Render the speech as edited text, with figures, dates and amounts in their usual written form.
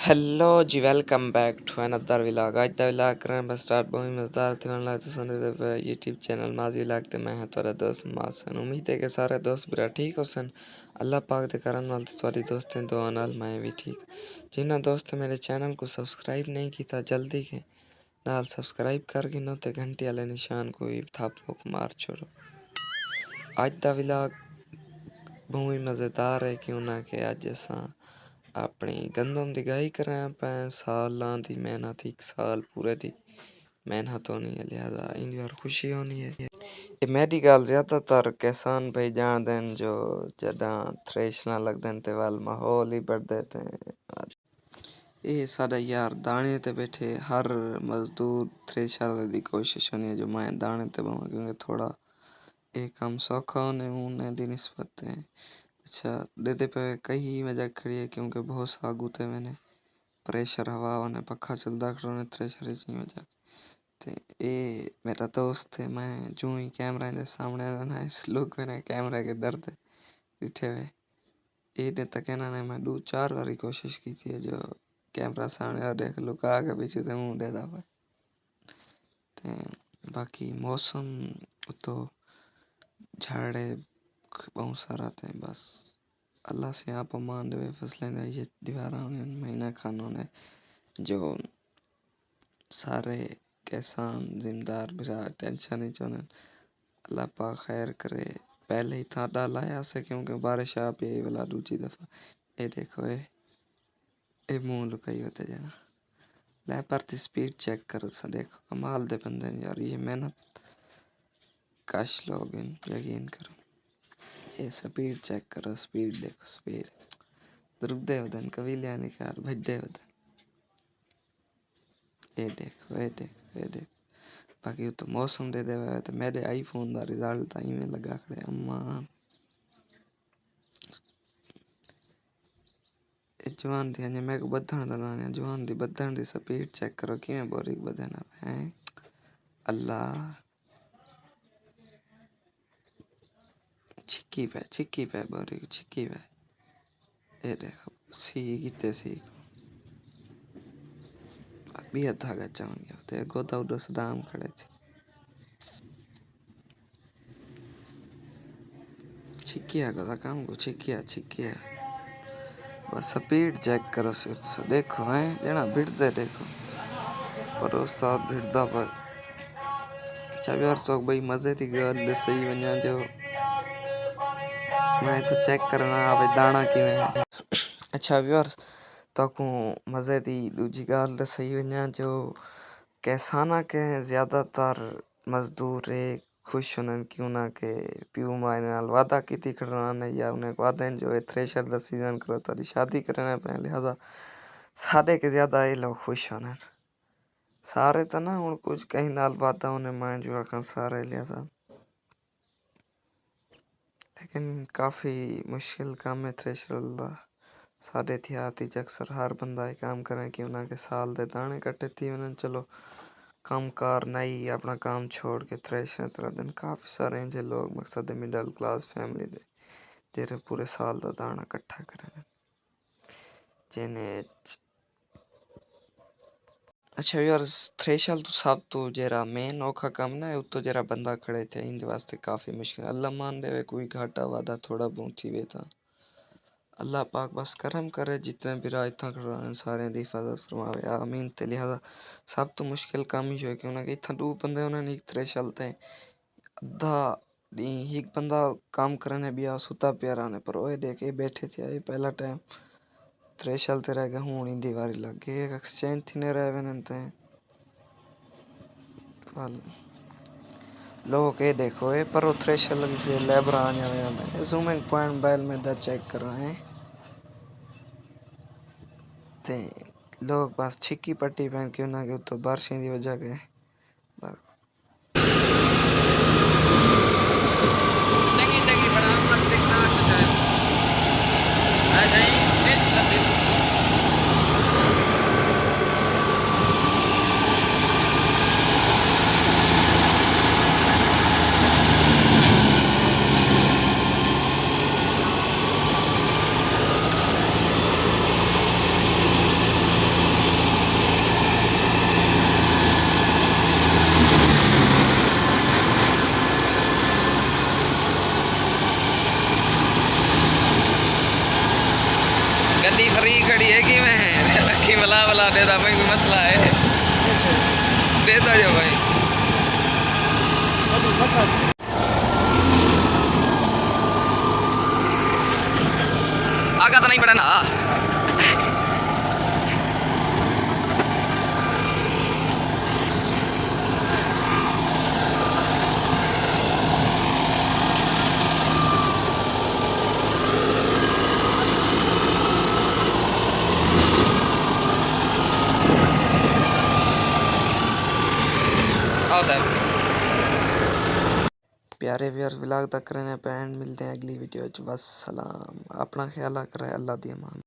Hello जी welcome back to another vlog. आज का व्लॉग करें बस स्टार्ट बहुत मज़ेदार थी वन लाते सुनते थे यूट्यूब चैनल माजी लगते मैं है तोरा दोस्त मासन। उम्मीद है कि सारे दोस्त मेरा ठीक हो सन। अल्लाह पाक दे करम नाल सारी दोस्तें दुआ नाल मैं भी ठीक। जिन्हें दोस्त मेरे चैनल को सब्सक्राइब नहीं किया जल्दी के नाल सब्सक्राइब कर गिनो ते घंटी वाले निशान को भी थाप मार छोड़ो। आज का व्लॉग बहुत ही मज़ेदार है क्यों ना कि अज असा अपनी गंदम की गाई करां पै सालां दी मेहनत एक साल पूरे दी मेहनत होनी है लिहाजा इन यार खुशी होनी है। ये मेरी गल ज़्यादातर किसान भाई जान देन जो जदा थ्रेश ना लग देन ते वाल माहौल ही बढ़ देते हैं। ये साडा यार दाने ते बैठे हर मजदूर थ्रेशर दी कोशिश होनी है जो मैं दाने ते बवा क्योंकि थोड़ा एक काम सौखा होने ऊने दी निस्बत है। अच्छा देते पे कई वजह खड़ी है क्योंकि बहुत साग उते मैंने प्रेशर हवा होने पखा चलता खड़ो ने थ्रेशर की वजह ते ए मेरा दोस्त है मैं जो ही कैमरा के सामने रहना इस लोग मैंने कैमरा के डर दे डिठे हुए ए ने तक ना ने मैं 2-4 बारी कोशिश की थी जो कैमरा सामने और देख लुका के पीछे से मुंह दे दा ते बाकी मौसम तो झाड़े बहुत सारा थे बस अल्लाह से आप मान दे फसलें दे ये दीवारा महीना खानों ने जो सारे किसान जिम्मेदार बिरा टेंशन ही चोने अल्लाह पाक खैर करे। पहले ही था डाला से क्योंकि बारिश आ पे वाला दूसरी दफा ये देखो ये मुंह लुकाई होते जाना ले पर स्पीड चेक करो सा देखो कमाल दे बंदे यार ये मेहनत काश लोग यकीन करो ये स्पीड चेक करो स्पीड देखो स्पीड ध्रुव देवदन कबीलिया निकार भज देवदन ये देखो ये देखो ये देखो बाकी तो मौसम दे देवे तो मेरे आईफोन का रिजल्ट आई में लगा खड़े अम्मा जवान थी अने मैं को बधण दना जवान दी बधण दी स्पीड चेक करो किवें बोरी बधना है अल्लाह छिक्की पे बोरी छिक्की पे ये देखो सी किते सी भी था गच्चा गया ते गोदा उडो सदाम खड़े थे छिक्किया का काम को छिक्किया बस स्पीड चेक करो सिर्फ देखो है जना भिड़ते देखो पर उस्ताद भिड़दा पर अच्छा यार चौक भाई मजे की गल सही वजा जो मैं तो चेक करना आवे दाना किवें है। अच्छा व्यूअर्स ताकू मजे दी दूजी गल सही वजा जो किसाना के ज़्यादातर मजदूर खुश होने क्यों ना के प्यू माए नाल वादा की खड़ना या उन्हें वादे जो है थ्रेशर दा सीजन करो तारी शादी करने पे लिहाजा साढ़े के ज़्यादा ये लोग खुश होने सारे तो ना हूँ कुछ कहीं नाल वादा उन्हें मान जो आखन सारे लिहाजा लेकिन काफ़ी मुश्किल काम है थ्रेशर साढ़े थी आती अक्सर हर बंदा ये काम करें कि उन्हें के साल दे दाने कटे थी उन्हें चलो काम कार नहीं अपना काम छोड़ के थ्रेशर तरह दिन काफ़ी सारे ऐसे लोग मकसद मिडिल क्लास फैमिली दे जेरे पूरे साल दा दाना इकट्ठा करें जिन्हें अच्छा यार थ्रेशर तो सब तो जरा मेन औखा काम ना है तो जरा बंदा खड़े थे इन वास्ते काफ़ी मुश्किल अल्लाह मान दे कोई घाटा वादा थोड़ा बहुत ही वेता अल्लाह पाक बस करम करे जितने भी राज था खड़े सारे दी हिफाजत फरमावे आमीन ते लिहाजा सब तो मुश्किल काम ही है क्यों ना कि इतना दो बंदे उन्होंने एक थ्रेशर थे अद्धा एक बंदा काम करने भी आ सुता प्यारा ने पर ओए देखे बैठे थे ये पहला टाइम थ्रेशर ते रह गए हूँ इन दीवारी लग गई एक एक्सचेंज थी ने रह बनते लोग के देखो ये पर थ्रेशर लगी लेबर आने में जूमिंग पॉइंट बैल में दा चेक कर रहे हैं ते लोग बस छिक्की पट्टी पहन क्यों ना क्यों तो बारिशें की वजह के बस गाड़ी खड़ी है कि मैं रखी बला देता भाई, कोई मसला है देता जो भाई। आगा तो नहीं पड़ा ना। आओ साहब। प्यारे व्यूअर व्लॉग तक रहने पे एंड मिलते हैं अगली वीडियो च। बस सलाम, अपना ख्याल रखा है, अल्लाह दी अमान।